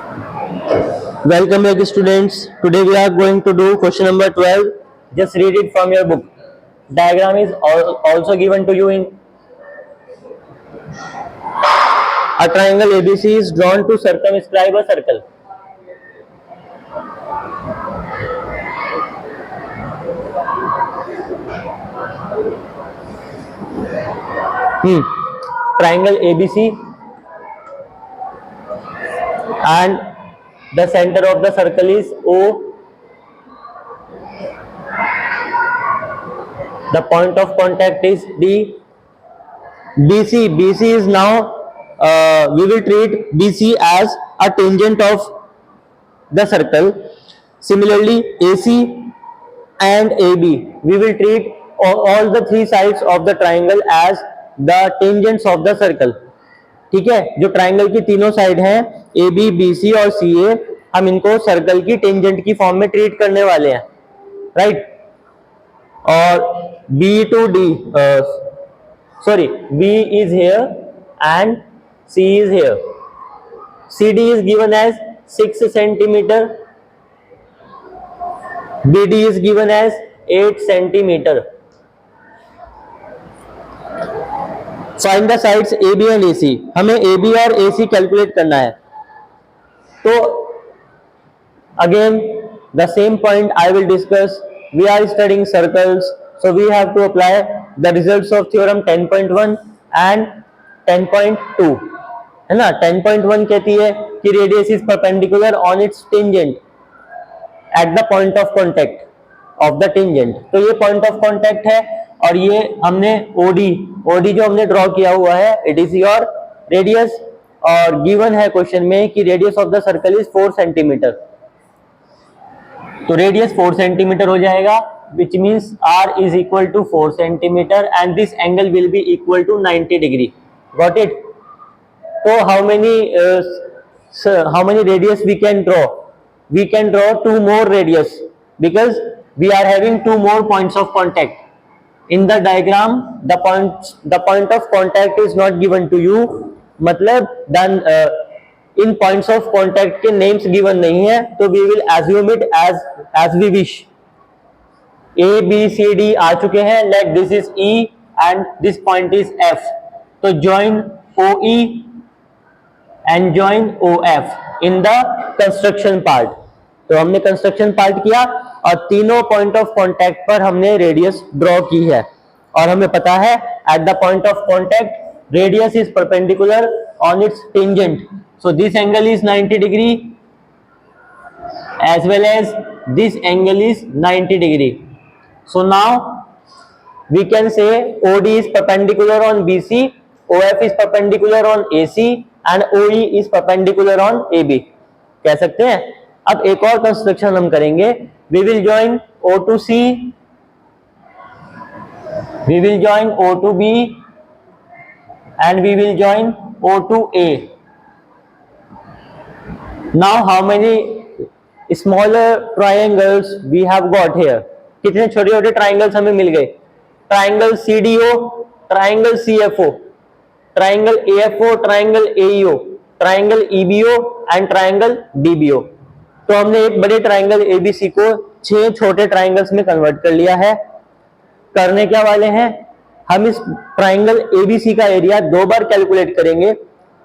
Welcome back students. Today we are going to do question number 12. Just read it from your book. Diagram is also given to you in a triangle ABC is drawn to circumscribe a circle. Triangle ABC and the center of the circle is O. The point of contact is D. BC is now we will treat BC as a tangent of the circle. Similarly, AC and AB we will treat all the three sides of the triangle as the tangents of the circle. ठीक है, जो triangle की तीनों side हैं A B B C और सी ए, हम इनको circle की टेंजेंट की फॉर्म में ट्रीट करने वाले हैं, राइट। और B to D sorry, B is here and C is here. CD is given as 6 centimeter, BD is given as 8 centimeter. Find the sides AB and AC. हमें AB और AC calculate करना है। तो again the same point I will discuss. We are studying circles, so we have to apply the results of theorem 10.1 and 10.2, है ना। 10.1 कहती है कि radius is perpendicular on its tangent at the point of contact of the tangent. तो ये point of contact है और ये हमने OD जो हमने ड्रॉ किया हुआ है, it is your radius और given है क्वेश्चन में कि radius of the circle is 4 centimeter. तो रेडियस 4 सेंटीमीटर हो जाएगा, which means R is equal to 4 centimeter and this angle will be equal to 90 degree. Got it? So how many radius we can draw? We can draw 2 more radius because we are having 2 more points of contact. In the diagram, the point of contact is not given to you. मतलब then in points of contact के names given नहीं है, तो we will assume it as we wish. A B C D आ चुके हैं, like this is E and this point is F. तो join O E and join O F in the construction part. तो हमने construction part किया और तीनों point of contact पर हमने रेडियस ड्रॉ की है और हमें पता है at the point of contact radius is perpendicular on it's tangent. So this angle is 90 degree as well as this angle is 90 degree. So now we can say OD is perpendicular on BC, OF is perpendicular on AC and OE is perpendicular on AB. कह सकते हैं. अब एक और construction हम करेंगे. We will join O to C, we will join O to B and we will join O to A. Now how many smaller triangles we have got here? कितने छोटे छोटे ट्राइंगल्स हमें मिल गए? Triangle CDO, triangle CFO, triangle AFO, triangle AEO, triangle EBO and triangle DBO. तो हमने एक बड़े triangle ABC को 6 छोटे ट्राइंगल्स में कन्वर्ट कर लिया है. करने क्या वाले हैं? हम इस ट्राइंगल ABC का एरिया 2 बार कैलकुलेट करेंगे.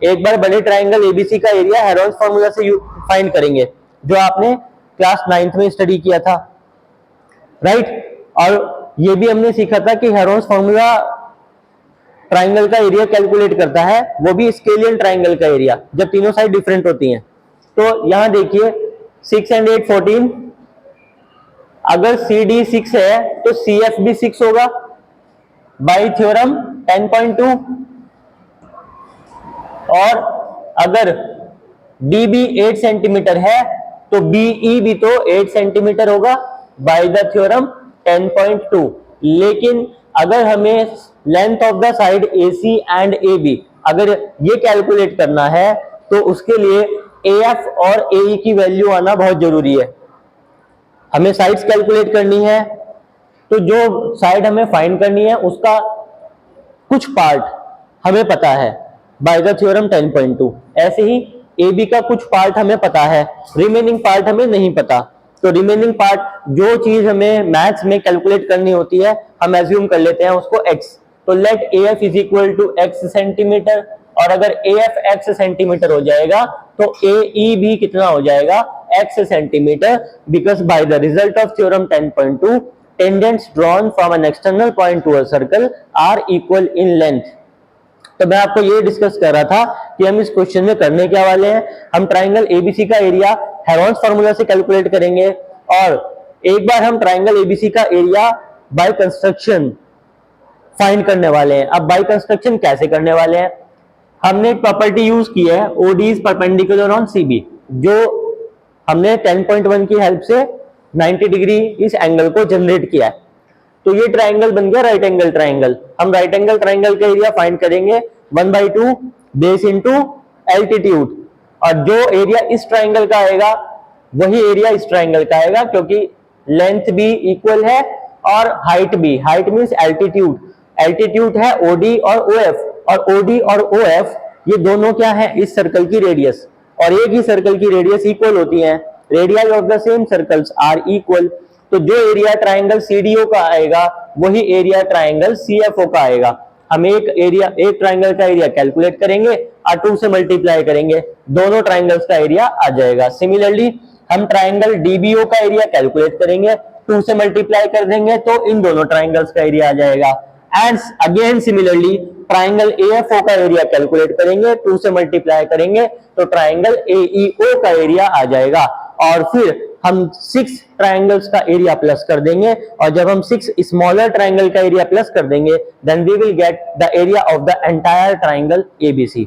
एक बार बड़े ट्राइंगल ABC का एरिया हेरोन्स फार्मूला से फाइंड करेंगे, जो आपने क्लास 9th में स्टडी किया था, राइट. और ये भी हमने सीखा था कि हेरोन्स फार्मूला ट्राइंगल का एरिया कैलकुलेट करता है, वो भी स्केलियन ट्राइंगल का एरिया, जब तीनों साइड डिफरेंट होती हैं. तो यहां देखिए 6 and 8 14. अगर CD 6 है तो CF भी 6 होगा बाय थ्योरम 10.2. और अगर DB 8 सेंटीमीटर है तो BE भी तो 8 सेंटीमीटर होगा बाय द थ्योरम 10.2. लेकिन अगर हमें length of the side AC and AB अगर ये कैलकुलेट करना है तो उसके लिए AF और AE की वैल्यू आना बहुत जरूरी है. हमें साइड्स कैलकुलेट करनी है, तो जो साइड हमें फाइंड करनी है उसका कुछ पार्ट हमें पता है बाय द थ्योरम 10.2. ऐसे ही ए बी का कुछ पार्ट हमें पता है, रिमेनिंग पार्ट हमें नहीं पता। तो रिमेनिंग पार्ट जो चीज हमें मैथ्स में कैलकुलेट करनी होती है हम एज्यूम कर लेते हैं उसको x। तो let A F is equal to x centimetre, और अगर ए एफ x सेंटीमीटर हो जाएगा तो ए ई भी कितना हो जाएगा x centimetre, because by the result of theorem 10.2 tangents drawn from an external point to a circle are equal in length. तो मैं आपको ये डिस्कस कर रहा था कि हम इस क्वेश्चन में करने क्या वाले हैं। हम ट्राइंगल एबीसी का एरिया हेरोन्स फार्मूला से कैलकुलेट करेंगे, और एक बार हम ट्राइंगल एबीसी का एरिया बाय कंस्ट्रक्शन फाइंड करने वाले हैं। अब बाय कंस्ट्रक्शन कैसे करने वाले हैं, हमने एक प्रॉपर्टी यूज की है OD is perpendicular on CB, जो हमने 10.1 की हेल्प से 90 डिग्री इस एंगल को जनरेट किया है। तो ये ट्राइंगल बन गया राइट एंगल ट्राइंगल। हम राइट एंगल ट्राइंगल का एरिया फाइंड करेंगे 1/2 बेस इंटू एल्टीट्यूड, और जो एरिया इस ट्राइंगल का आएगा वही एरिया इस ट्राइंगल का आएगा, क्योंकि लेंथ भी इक्वल है और हाइट भी। हाइट मींस एल्टीट्यूड, एल्टीट्यूड है ओडी और ओएफ, और ओडी और ओएफ ये दोनों क्या है इस सर्कल की रेडियस, और एक ही सर्कल की रेडियस इक्वल होती है। Radius of the same circles are equal. तो जो एरिया ट्राइंगल सीडीओ का आएगा वही एरिया ट्राइंगल सीएफओ का आएगा। हम एक ट्राइंगल का एरिया कैलकुलेट करेंगे और 2 से मल्टीप्लाई करेंगे, दोनों ट्राइंगल्स का एरिया आ जाएगा। सिमिलरली हम ट्राइंगल डीबीओ का एरिया कैलकुलेट करेंगे, 2 से मल्टीप्लाई कर देंगे तो इन दोनों ट्राइंगल्स का एरिया आ जाएगा। And again similarly triangle AFO का एरिया कैलकुलेट करेंगे, 2 से मल्टीप्लाई करेंगे तो ट्राइंगल एईओ का एरिया आ जाएगा। और फिर हम 6 ट्राइंगल्स का एरिया प्लस कर देंगे, और जब हम 6 स्मॉलर ट्राइंगल का एरिया प्लस कर देंगे then we will get the area of the entire triangle ABC.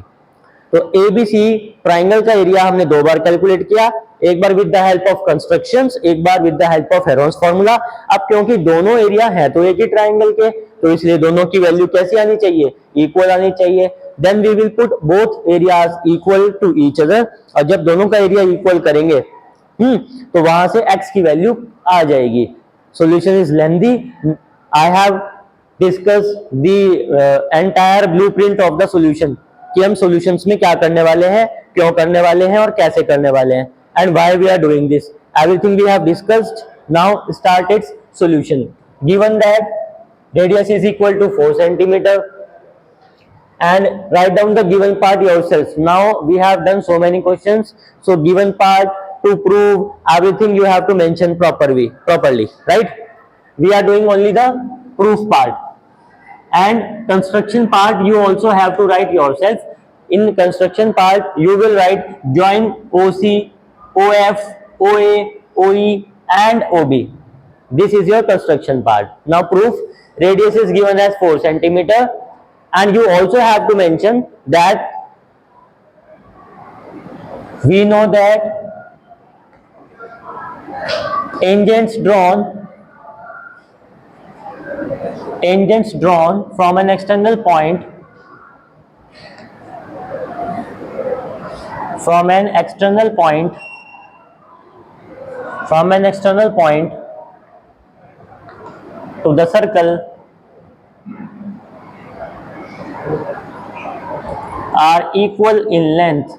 तो एबीसी ट्राइंगल का एरिया हमने 2 बार कैलकुलेट किया, एक बार with the help of constructions, एक बार with the help of Heron's formula. अब क्योंकि दोनों एरिया है तो एक ही ट्राइंगल के, तो इसलिए दोनों की वैल्यू कैसी आनी चाहिए, इक्वल आनी चाहिए। Then we will put both areas equal to each other, और जब दोनों का एरिया इक्वल करेंगे तो वहां से x की वैल्यू आ जाएगी। Solution is lengthy, I have discuss the entire blueprint of the solution, कि हम सॉल्यूशंस में क्या करने वाले हैं, क्यों करने वाले हैं और कैसे करने वाले हैं, and why we are doing this. Everything we have discussed, now start its solution. Given that radius is equal to 4 centimeter, and write down the given part yourself. Now we have done so many questions, so given part to prove everything you have to mention properly, right? We are doing only the proof part, and construction part you also have to write yourself. In construction part you will write join OC, OF, OA, OE and OB. This is your construction part. Now proof, radius is given as 4 centimeter, and you also have to mention that we know that tangents drawn from an external point to the circle are equal in length.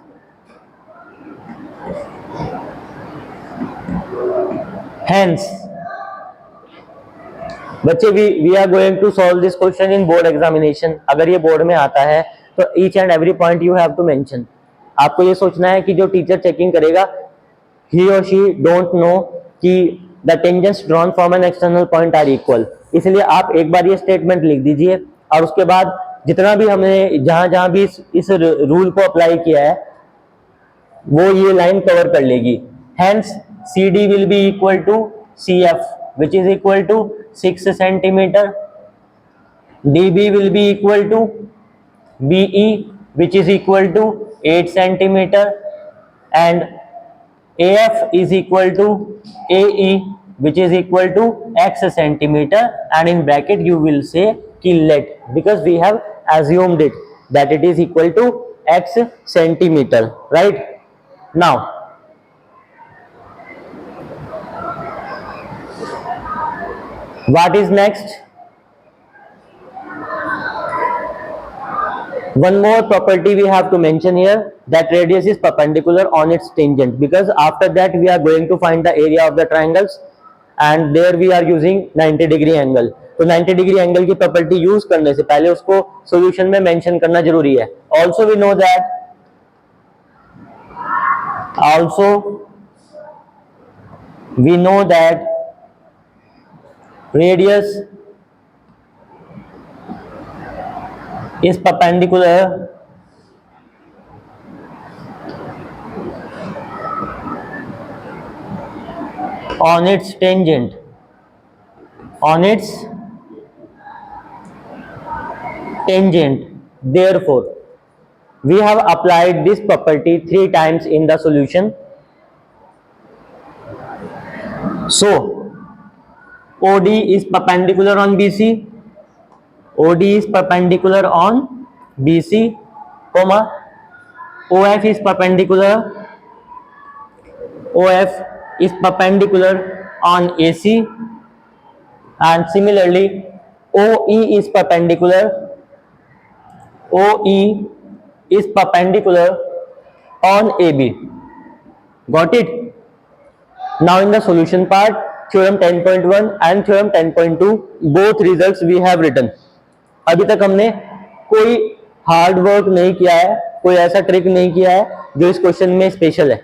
Hence, बच्चे we are going to solve this question in board examination. अगर ये board में आता है तो each and every point you have to mention. आपको ये सोचना है कि जो टीचर चेकिंग करेगा he or she don't know कि the tangents drawn from an external point are equal. इसलिए आप एक बार ये स्टेटमेंट लिख दीजिए, और उसके बाद जितना भी हमने जहां भी इस रूल को अप्लाई किया है वो ये लाइन कवर कर लेगी। Hence CD will be equal to CF, which is equal to 6 centimeter. DB will be equal to BE, which is equal to 8 centimeter, and AF is equal to AE, which is equal to X centimeter, and in bracket you will say कि let, because we have assumed it that it is equal to X centimeter, right? Now what is next? One more property we have to mention here, that radius is perpendicular on its tangent, because after that we are going to find the area of the triangles and there we are using 90 degree angle. तो 90 degree angle की property use करने से पहले उसको solution में mention करना जरूरी है. Also we know that radius is perpendicular on its tangent, therefore we have applied this property 3 times in the solution. So OD is perpendicular on BC, OD is perpendicular on BC, comma OF is perpendicular on AC, and similarly OE is perpendicular on AB. Got it? Now in the solution part, theorem 10.1 and theorem 10.2 both results we have written. अभी तक हमने कोई hard work नहीं किया है, कोई ऐसा trick नहीं किया है जो इस क्वेश्चन में स्पेशल है.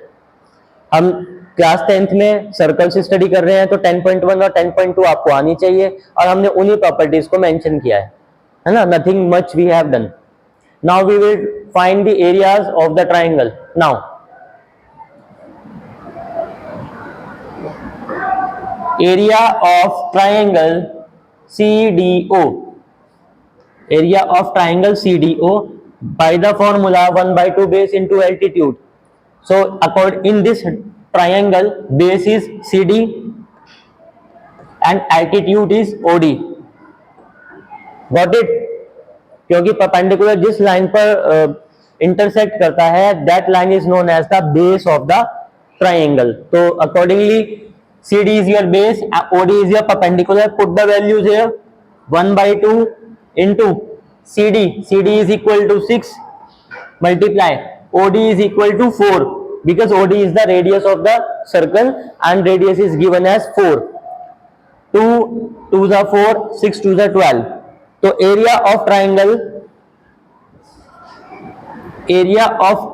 हम क्लास 10th में सर्कल से स्टडी कर रहे हैं, तो 10.1 और 10.2 आपको आनी चाहिए और हमने उन्हीं प्रॉपर्टीज को मेंशन किया है ना. Nothing much we have done. Now we will find the areas of the triangle. Now area of triangle CDO, area of triangle CDO by the formula 1 by 2 base into altitude. So according in this triangle, base is CD and altitude is OD. Got it? क्योंकि perpendicular जिस line पर intersect करता है, that line is known as the base of the triangle. तो accordingly CD is your base, OD is your perpendicular. Put the values here. 1 by 2 into CD. CD is equal to 6. Multiply. OD is equal to 4, because OD is the radius of the circle and radius is given as 4. 2 2s are 4, 6 2s are 12. तो area of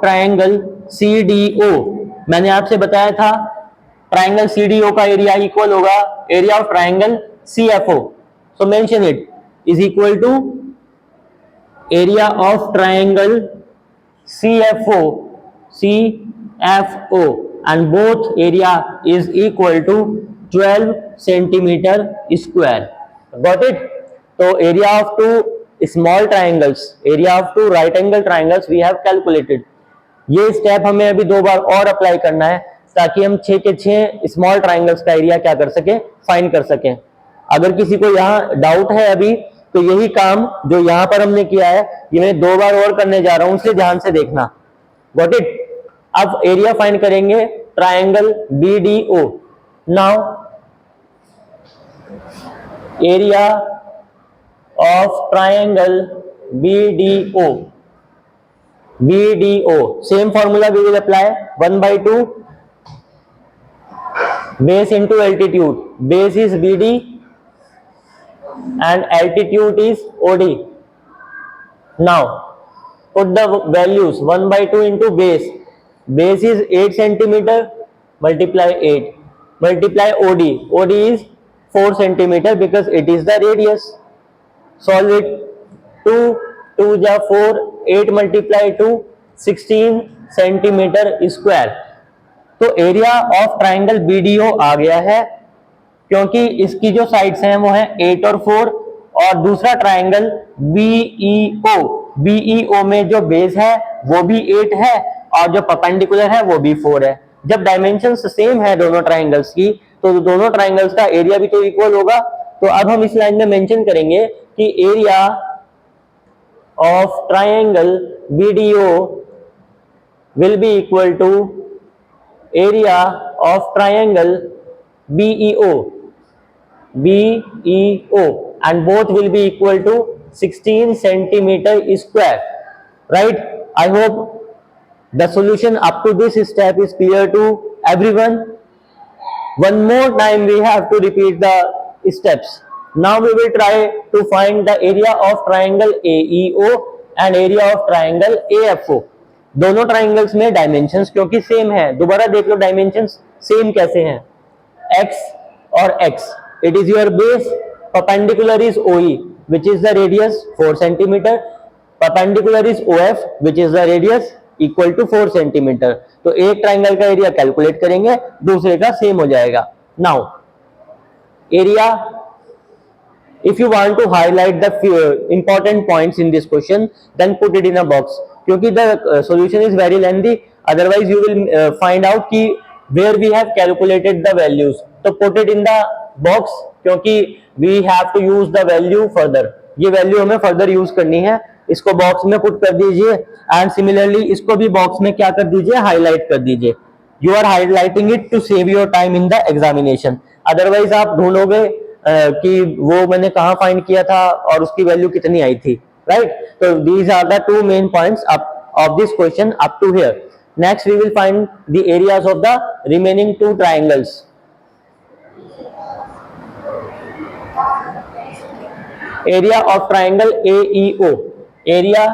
triangle CDO मैंने आपसे बताया था, triangle CDO का area equal होगा area of triangle CFO. So mention it, is equal to area of triangle CFO and both area is equal to 12 centimetre square. Got it? तो area of two small triangles, area of two right angle triangles we have calculated. ये step हमें अभी 2 बार और apply करना है ताकि हम 6 के 6 स्मॉल ट्राइंगल्स का एरिया क्या कर सके, फाइंड कर सकें. अगर किसी को यहाँ डाउट है अभी, तो यही काम जो यहाँ पर हमने किया है ये मैं 2 बार और करने जा रहा हूं, इसलिए ध्यान से देखना. Got it? अब एरिया फाइंड करेंगे triangle BDO. Now area of triangle BDO, same formula we will apply. 1 by 2 base into altitude. Base is BD and altitude is OD. Now put the values. 1 by 2 into base. Base is 8 centimeter, multiply 8. Multiply OD. OD is 4 centimeter because it is the radius. Solve it. 2 2 ja 4, 8 multiply 2, 16 centimeter square. तो area of triangle BDO आ गया है क्योंकि इसकी जो sides हैं वो हैं 8 और 4, और दूसरा ट्राइंगल BEO में जो बेस है वो भी 8 है और जो परपेंडिकुलर है वो भी 4 है. जब डायमेंशंस सेम है दोनों ट्राइंगल्स की, तो दोनों ट्राइंगल्स का एरिया भी तो इक्वल होगा. तो अब हम इस लाइन में मेंशन करेंगे कि area of triangle BDO will be equal to area of triangle BEO, and both will be equal to 16 centimeter square. Right? I hope The solution up to this step is clear to everyone. One more time we have to repeat the steps. Now we will try to find the area of triangle AEO and area of triangle AFO. दोनों triangles में dimensions क्योंकि same है, दोबारा देख लो dimensions same कैसे हैं, x और x. It is your base. Perpendicular is OE, which is the radius 4 centimeter. Perpendicular is OF, which is the radius equal to 4 centimeter. तो एक ट्राइंगल का एरिया कैलकुलेट करेंगे, दूसरे का सेम हो जाएगा. Now area, if you want to highlight the important points in this question, then put it in a box. क्योंकि the solution is very lengthy, otherwise you will find out कि where we have calculated the values. तो put it in the box क्योंकि we have to use the value further. ये value हमें further use करनी है, इसको box में put कर दीजिए. एंड सिमिलरली इसको भी बॉक्स में क्या कर दीजिए, हाईलाइट कर दीजिए. You are highlighting it to save your time in the examination. Otherwise आप ढूंढोगे कि वो मैंने कहाँ फाइंड किया था और उसकी वैल्यू कितनी आई थी, राइट. तो these are the two main points of this question up to here. Next we will find the areas of the remaining two triangles. Area of triangle AEO. Area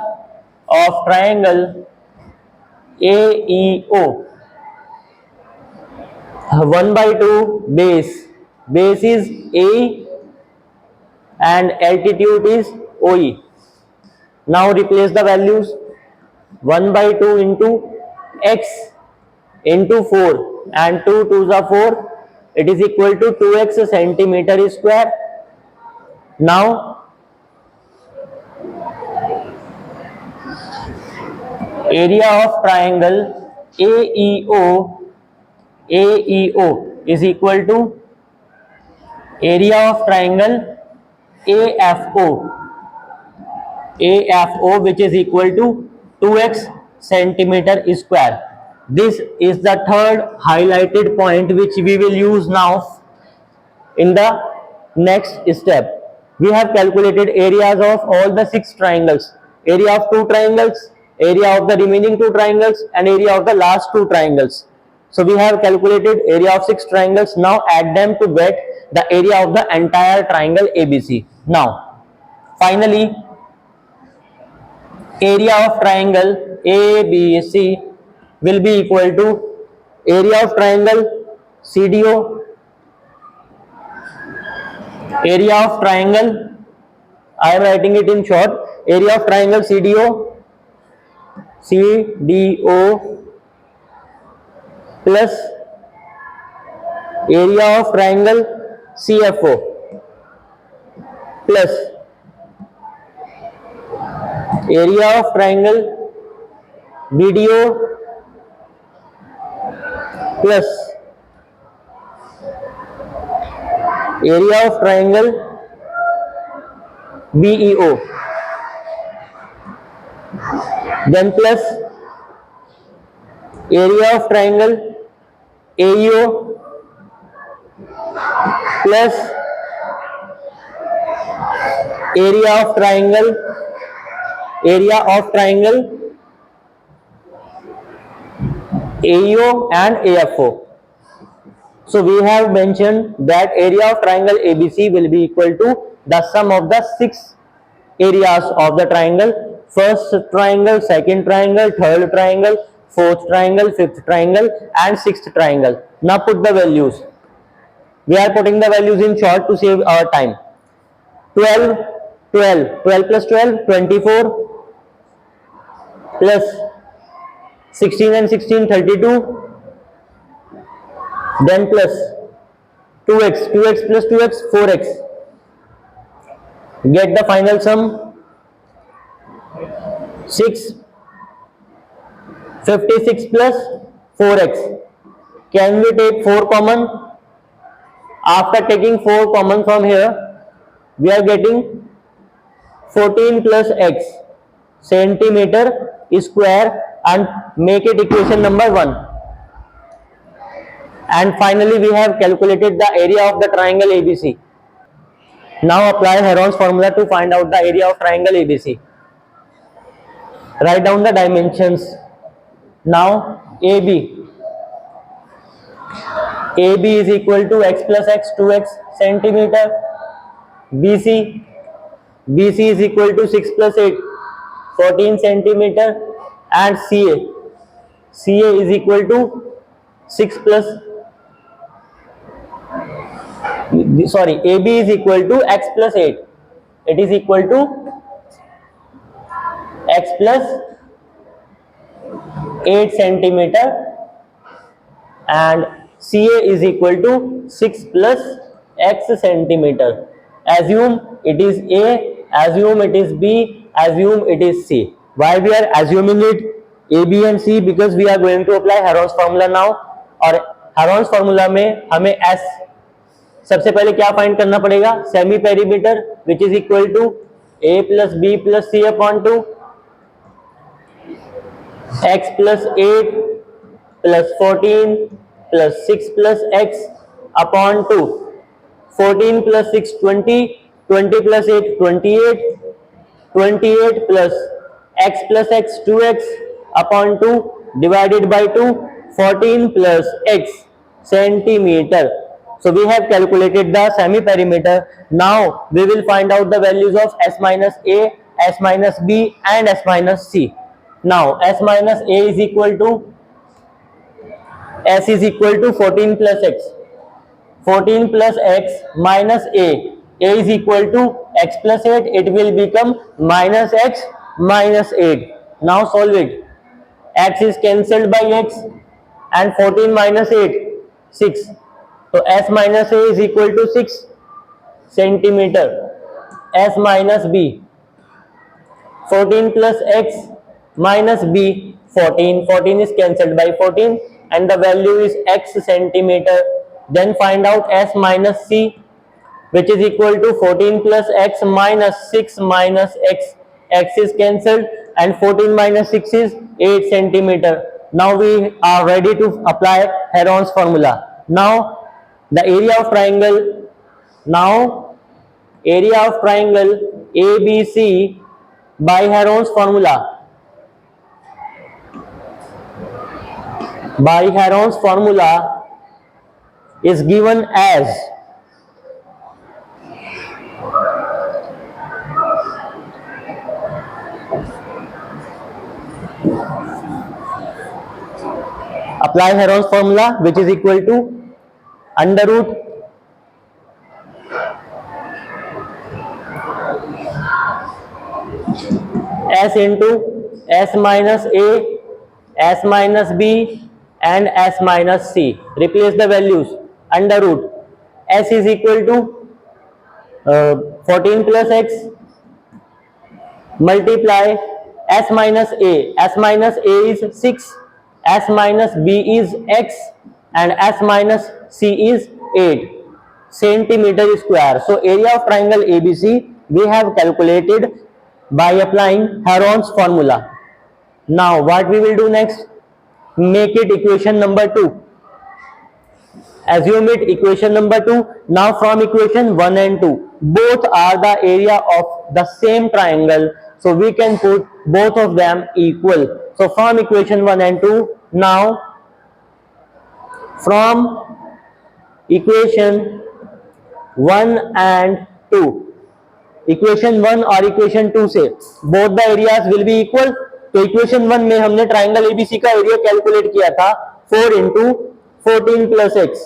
of triangle AEO. 1/2 base. Base is AE and altitude is OE. Now replace the values. 1/2 into x into 4 and 2 2s are 4. It is equal to 2x centimeter square. Now area of triangle AEO is equal to area of triangle AFO, which is equal to 2x centimeter square. This is the third highlighted point which we will use now in the next step. We have calculated areas of all the 6 triangles, area of 2 triangles, area of the remaining 2 triangles and area of the last 2 triangles. So we have calculated area of 6 triangles. Now add them to get the area of the entire triangle ABC. Now finally area of triangle ABC will be equal to area of triangle CDO, area of triangle, I am writing it in short, area of triangle CDO plus area of triangle CFO plus area of triangle BDO plus area of triangle BEO, then plus area of triangle AEO plus area of triangle AEO and AFO. So we have mentioned that area of triangle ABC will be equal to the sum of the 6 areas of the triangle. First triangle, second triangle, third triangle, fourth triangle, fifth triangle and sixth triangle. Now put the values. We are putting the values in short to save our time. 12 plus 12, 24 plus 16 and 16, 32. Then plus 2x plus 2x, 4x. Get the final sum. 56 plus 4x. Can we take 4 common? After taking 4 common from here, we are getting 14 plus x centimeter square and make it equation number 1. And finally we have calculated the area of the triangle ABC. Now apply Heron's formula to find out the area of triangle ABC. Write down the dimensions. Now AB is equal to x plus x 2x centimeter. BC is equal to 6 plus 8 14 centimeter, and CA is equal to 6 plus AB is equal to x plus 8. It is equal to x plus 8 centimeter, and CA is equal to 6 plus x centimeter. Assume it is A, assume it is B, assume it is C. Why we are assuming it A, B and C? Because we are going to apply Heron's formula now. और Heron's formula में हमें S सबसे पहले क्या find करना पड़ेगा? Semi perimeter which is equal to A plus B plus C upon 2, x plus 8 plus 14 plus 6 plus x upon 2. 14 plus 6 20, 20 plus 8 28, 28 plus x plus x 2x upon 2 divided by 2, 14 plus x centimeter. So we have calculated the semi perimeter. Now we will find out the values of s minus A, s minus B and s minus C. Now s minus A is equal to, s is equal to 14 plus x. 14 plus x minus A. A is equal to x plus 8. It will become minus x minus 8. Now solve it. X is cancelled by x and 14 minus 8 6. So s minus A is equal to 6 centimeter. S minus B, 14 plus x minus B, 14. 14 is cancelled by 14 and the value is x centimeter. Then find out s minus C, which is equal to 14 plus x minus 6 minus x. X is cancelled and 14 minus 6 is 8 centimeter. Now we are ready to apply Heron's formula. Now the area of triangle, ABC by Heron's formula. By Heron's formula is given as apply Heron's formula, which is equal to under root s into s minus A, s minus B and s minus C. Replace the values. Under root s is equal to 14 plus x multiply s minus A. S minus A is 6, s minus B is x and s minus C is 8 centimeter square. So area of triangle ABC we have calculated by applying Heron's formula. Now what we will do next? Make it equation number 2. Assume it equation number 2. Now from equation 1 and 2, both are the area of the same triangle, so we can put both of them equal. So from equation 1 and 2, now from equation 1 and 2, equation 1 और equation 2 से both the areas will be equal. तो equation 1 में हमने triangle ABC का area calculate किया था 4 into 14 plus x,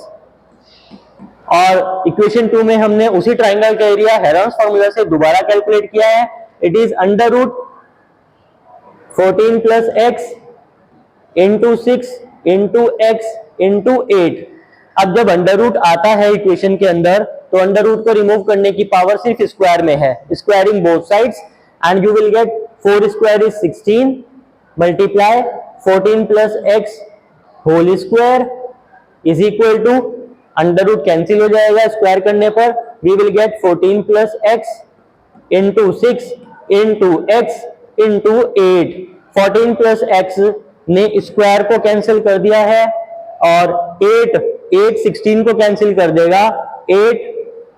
और equation 2 में हमने उसी ट्राइंगल का एरिया हेरॉन्स फार्मूला से दोबारा कैलकुलेट किया है. It is under root 14 plus x into 6 into x into 8. अब जब अंडर रूट आता है इक्वेशन के अंदर, तो अंडर रूट को रिमूव करने की पावर सिर्फ स्क्वायर में है. Squaring both sides and you will get 4 square is 16 multiply 14 plus x whole square is equal to, under root cancel हो जाएगा स्क्वायर करने पर, we will get 14 plus x into 6 into x into 8. 14 plus x ने square को cancel कर दिया है और 8 16 को कैंसिल कर देगा. 8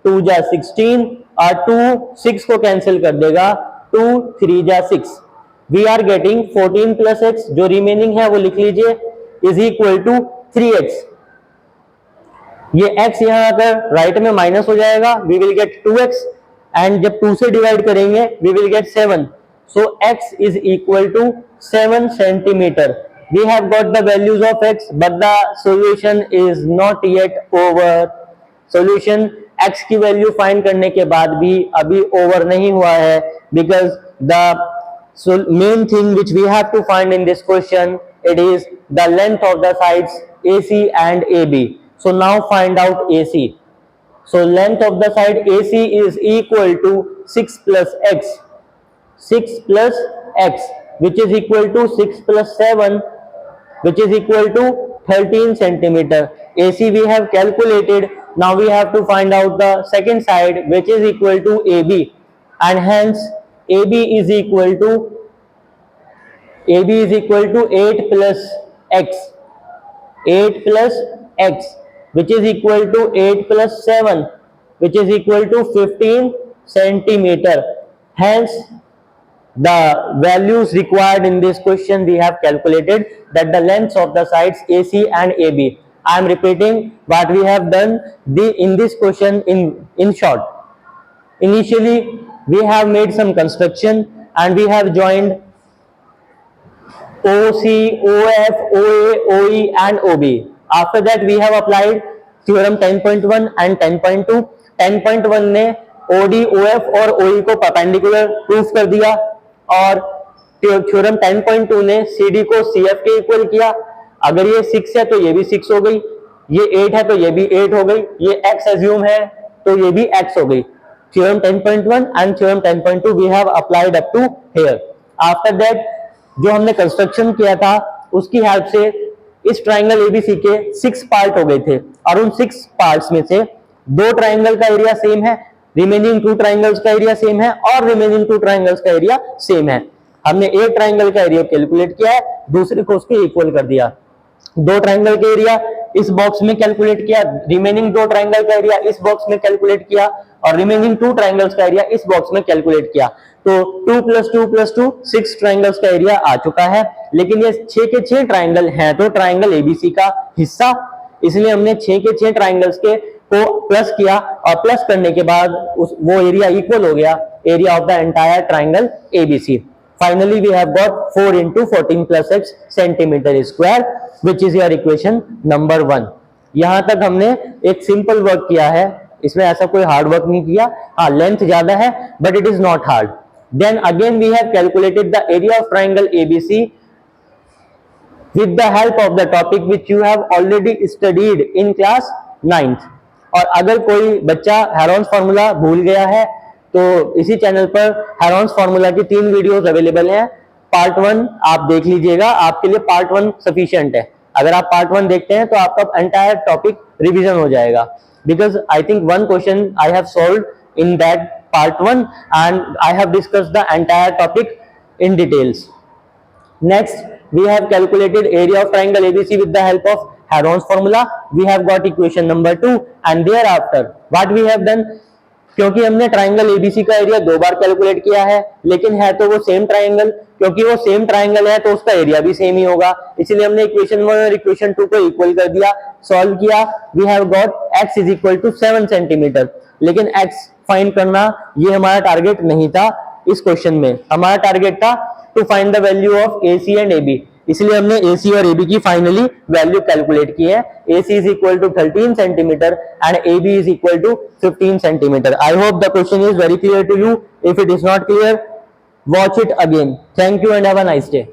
2 जा 16 और 2 6 को कैंसिल कर देगा. 2 3 जा 6. We are getting 14 plus x, जो रिमेनिंग है वो लिख लीजिए, इज इक्वल टू 3x। ये x यहां अगर राइट में माइनस हो जाएगा, we will gate 2x, and जब 2 से डिवाइड करेंगे we will get 7। So x is equal to 7 centimetre. We have got the values of x, but the solution is not yet over. Solution x की value find करने के बाद भी अभी over नहीं हुआ है, because the main thing which we have to find in this question, it is the length of the sides AC and AB. So now find out AC. So length of the side AC is equal to 6 plus x. 6 plus x, which is equal to 6 plus 7, which is equal to 13 centimeter. AC we have calculated. Now we have to find out the second side, which is equal to AB, and hence AB is equal to 8 plus x, 8 plus x, which is equal to 8 plus 7, which is equal to 15 centimeter. Hence the values required in this question we have calculated, that the lengths of the sides AC and AB. I am repeating what we have done in this question in short. Initially we have made some construction and we have joined OC, OF, OA, OE and OB. After that we have applied theorem 10.1 and 10.2. 10.1 ने OD, OF और OE को perpendicular proof कर दिया, और theorem 10.2 ने CD को CF के equal किया। अगर ये 6 है तो ये भी 6 हो गई, ये 8 है तो ये भी 8 हो गई, ये x एज्यूम है तो ये भी x हो गई। Theorem 10.1 and theorem 10.2 we have applied up to here. After that जो हमने कंस्ट्रक्शन किया था उसकी हेल्प से इस ट्राइंगल एबीसी के 6 पार्ट हो गए थे, और उन 6 पार्ट्स में से 2 ट्राइंगल का एरिया सेम है, रिमेनिंग 2 ट्राइंगल्स का एरिया सेम है, और रिमेनिंग 2 ट्राइंगल्स का एरिया सेम है। हमने एक ट्राइंगल का एरिया कैलकुलेट किया है, दूसरे को उसके इक्वल कर दिया। 2 ट्राइंगल का एरिया इस बॉक्स में कैलकुलेट किया, रिमेनिंग 2 ट्राइंगल का एरिया इस बॉक्स में कैलकुलेट किया, और रिमेनिंग 2 ट्राइंगल्स का एरिया इस बॉक्स में कैलकुलेट किया। तो 2 + 2 + 2 6 ट्राइंगल्स का एरिया आ चुका है। लेकिन ये 6 के 6 ट्राइंगल हैं तो ट्राइंगल एबीसी का हिस्सा, इसलिए हमने 6 के 6 ट्राइंगल्स के को प्लस किया, और प्लस करने के बाद वो एरिया इक्वल हो गया area of the entire triangle ABC. Finally we have got 4 × 14 + x centimetre square, which is your equation number 1। यहां तक हमने एक सिंपल वर्क किया है, इसमें ऐसा कोई हार्ड वर्क नहीं किया। हाँ, लेंथ ज्यादा है but it is not hard. Then again we have calculated the area of triangle ABC with the help of the topic which you have already studied in class 9th। और अगर कोई बच्चा Heron's formula भूल गया है तो इसी channel पर हेरोन्स फार्मूला की 3 वीडियोस अवेलेबल हैं। पार्ट 1 आप देख लीजिएगा, आपके लिए पार्ट 1 सफिशिएंट है। अगर आप पार्ट 1 देखते हैं तो आपका एंटायर टॉपिक रिवीजन हो जाएगा, because I think 1 question I have solved in that part 1 and I have discussed the entire topic in details. Next we have calculated area of triangle ABC with the help of Heron's formula. We have got equation number 2 and thereafter what we have done, क्योंकि हमने triangle ABC का area 2 बार calculate किया है, लेकिन है तो वो सेम ट्राइंगल, क्योंकि वो सेम ट्राइंगल है तो उसका एरिया भी सेम ही होगा, इसलिए हमने इक्वेशन 1 और इक्वेशन 2 को इक्वल कर दिया, सॉल्व किया। We have got x is equal to 7 centimetre. लेकिन x फाइंड करना ये हमारा टारगेट नहीं था इस क्वेश्चन में, हमारा टारगेट था to find the value of AC and AB, इसलिए हमने AC और AB की फाइनली वैल्यू कैलकुलेट की है। AC is equal to 13 centimetre and AB is equal to 15 centimetre. I hope the question is very clear to you. If it is not clear, watch it again. Thank you and have a nice day.